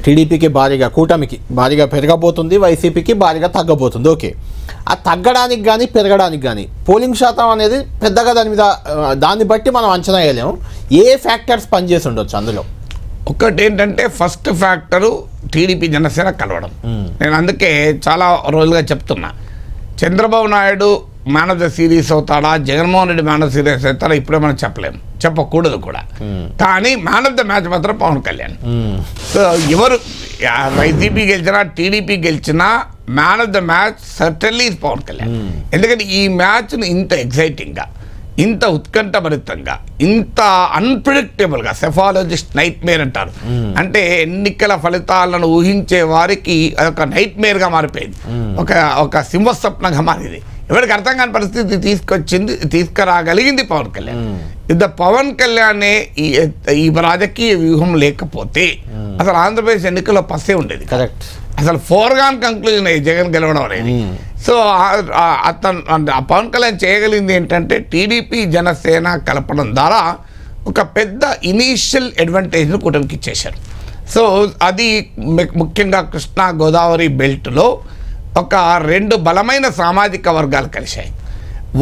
టీడీపీకి భారీగా కూటమికి భారీగా పెరగబోతుంది, వైసీపీకి భారీగా తగ్గబోతుంది. ఓకే, ఆ తగ్గడానికి కానీ పెరగడానికి కానీ పోలింగ్ శాతం అనేది పెద్దగా దాన్ని బట్టి మనం అంచనా వేయలేము. ఏ ఫ్యాక్టర్స్ పనిచేసి ఉండొచ్చు అందులో? ఒకటి ఏంటంటే ఫస్ట్ ఫ్యాక్టరు టీడీపీ జనసేన కలవడం. నేను అందుకే చాలా రోజులుగా చెప్తున్నా, Chandrababu Naidu man of the series అవుతాడా, Jaganmohan Reddy man of the series అవుతాడా ఇప్పుడే మనం చెప్పలేము, చెప్పకూడదు కూడా. కానీ మ్యాన్ ఆఫ్ ద మ్యాచ్ మాత్రం పవన్ కళ్యాణ్. సో ఎవరు వైసీపీ గెలిచినా టీడీపీ గెలిచినా man of the match certainly Pawan Kalyan. ఎందుకంటే ఈ మ్యాచ్ను ఇంత ఎగ్జైటింగ్గా, ఇంత ఉత్కంఠభరితంగా, ఇంత అన్ప్రిడిక్టబుల్గా, సెఫాలజిస్ట్ నైట్ మేర్ అంటారు, అంటే ఎన్నికల ఫలితాలను ఊహించే వారికి అదొక నైట్ మేర్గా మారిపోయింది, ఒక సింహస్వప్నంగా మారింది. ఎవరికి అర్థం కాని పరిస్థితి తీసుకురాగలిగింది పవన్ కళ్యాణ్. ఇది పవన్ కళ్యాణ్ ఈ రాజకీయ వ్యూహం లేకపోతే అసలు ఆంధ్రప్రదేశ్ ఎన్నికల్లో పస్సే ఉండేది. కరెక్ట్, అసలు ఫోర్గాన్ కంక్లూజన్ జగన్ గెలవడం అనేది. సో పవన్ కళ్యాణ్ చేయగలిగింది ఏంటంటే టీడీపీ జనసేన కలపడం ద్వారా ఒక పెద్ద ఇనీషియల్ అడ్వాంటేజ్ను కూటమికి ఇచ్చేశారు. సో అది ముఖ్యంగా కృష్ణా గోదావరి బెల్ట్లో ఒక రెండు బలమైన సామాజిక వర్గాలు కలిశాయి.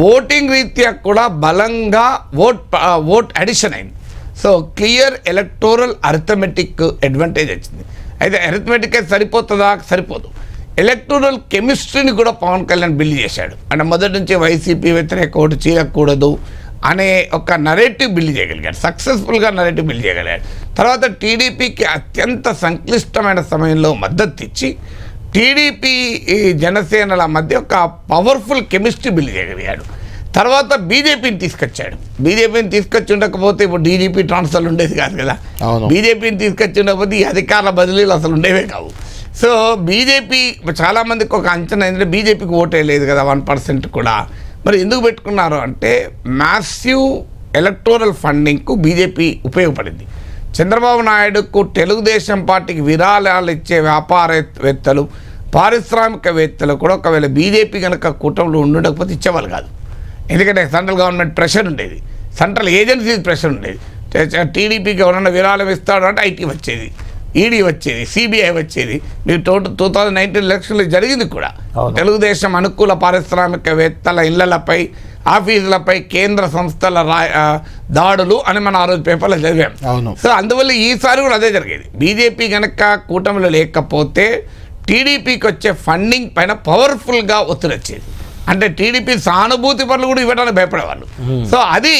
ఓటింగ్ రీత్యా కూడా బలంగా ఓట్ అడిషన్ అయింది. So clear electoral arithmetic advantage వచ్చింది. అయితే అరిథమెటిక్ సరిపోతుందా? సరిపోదు. ఎలక్టోరల్ కెమిస్ట్రీని కూడా పవన్ కళ్యాణ్ బిల్డ్ చేశాడు. అంటే మొదటి నుంచి వైసీపీ వ్యతిరేక ఓటు చీలకూడదు అనే ఒక నరేటివ్ బిల్డ్ చేయగలిగాడు, సక్సెస్ఫుల్గా నరేటివ్ బిల్డ్ చేయగలిగాడు. తర్వాత టీడీపీకి అత్యంత సంక్లిష్టమైన సమయంలో మద్దతు ఇచ్చి టీడీపీ జనసేనల మధ్య ఒక పవర్ఫుల్ కెమిస్ట్రీ బిల్డ్ చేయగలిగాడు. తర్వాత బీజేపీని తీసుకొచ్చాడు. బీజేపీని తీసుకొచ్చి ఉండకపోతే ఇప్పుడు డీజీపీ ట్రాన్స్ఫర్లు ఉండేది కాదు కదా. బీజేపీని తీసుకొచ్చి ఉండకపోతే ఈ అధికారుల బదిలీలు అసలు ఉండేవే కావు. సో బీజేపీ చాలామందికి ఒక అంచనా ఏంటంటే బీజేపీకి ఓటే లేదు కదా 1% కూడా. మరి ఎందుకు పెట్టుకున్నారు అంటే మ్యాసివ్ ఎలక్టోరల్ ఫండింగ్కు బీజేపీ ఉపయోగపడింది. చంద్రబాబు నాయుడుకు తెలుగుదేశం పార్టీకి విరాళాలు ఇచ్చే వ్యాపారవేత్తలు, పారిశ్రామికవేత్తలు కూడా ఒకవేళ బీజేపీ కనుక కూటమిలో ఉండకపోతే ఇచ్చేవాళ్ళు కాదు. ఎందుకంటే సెంట్రల్ గవర్నమెంట్ ప్రెషర్ ఉండేది, సెంట్రల్ ఏజెన్సీస్ ప్రెషర్ ఉండేది. టీడీపీకి ఎవరన్నా విరాళం ఇస్తాడు అంటే ఐటీ వచ్చేది, ఈడీ వచ్చేది, సిబిఐ వచ్చేది. మీరు 2019 ఎలక్షన్లు జరిగింది కూడా. తెలుగుదేశం అనుకూల పారిశ్రామికవేత్తల ఇళ్లపై, ఆఫీసులపై కేంద్ర సంస్థల దాడులు అని మనం ఆ రోజు పేపర్లో చదివాం. సో అందువల్ల ఈసారి కూడా అదే జరిగేది. బీజేపీ కనుక కూటమిలో లేకపోతే టీడీపీకి వచ్చే ఫండింగ్ పైన పవర్ఫుల్గా ఒత్తిడి వచ్చేది. అంటే టీడీపీ సానుభూతి పనులు కూడా ఇవ్వడానికి భయపడేవాళ్ళు. సో అది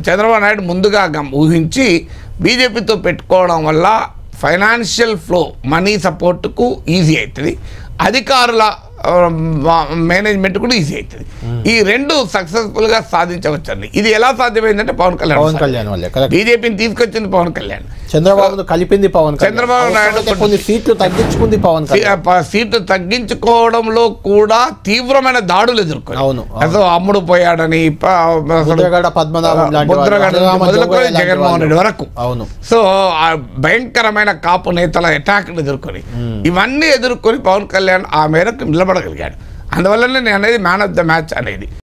చంద్రబాబు నాయుడు ముందుగా ఊహించి బీజేపీతో పెట్టుకోవడం వల్ల ఫైనాన్షియల్ ఫ్లో, మనీ సపోర్ట్కు ఈజీ అవుతుంది, అధికారుల మేనేజ్మెంట్ కూడా ఈజీ అవుతుంది. ఈ రెండు సక్సెస్ఫుల్గా సాధించవచ్చండి. ఇది ఎలా సాధ్యమైందంటే పవన్ కళ్యాణ్ వల్లే. బీజేపీని తీసుకొచ్చింది పవన్ కళ్యాణ్, చంద్రబాబు కలిపింది పవన్ కళ్యాణ్, చంద్రబాబు నాయుడు కొన్ని సీట్లు తగ్గించుకుంది పవన్ కళ్యాణ్. సీట్లు తగ్గించుకోవడంలో కూడా తీవ్రమైన దాడులు ఎదుర్కొన్నారు. అసలు అమ్ముడు పోయాడని మొదలుకొని జగన్మోహన్ రెడ్డి వరకు. సో భయంకరమైన కాపు నేతల అటాక్ ఎదుర్కొని ఇవన్నీ ఎదుర్కొని పవన్ కళ్యాణ్ ఆ మేరకు నిలబడగలిగాడు. అందువల్లనే నేను అనేది మ్యాన్ ఆఫ్ ద మ్యాచ్ అనేది.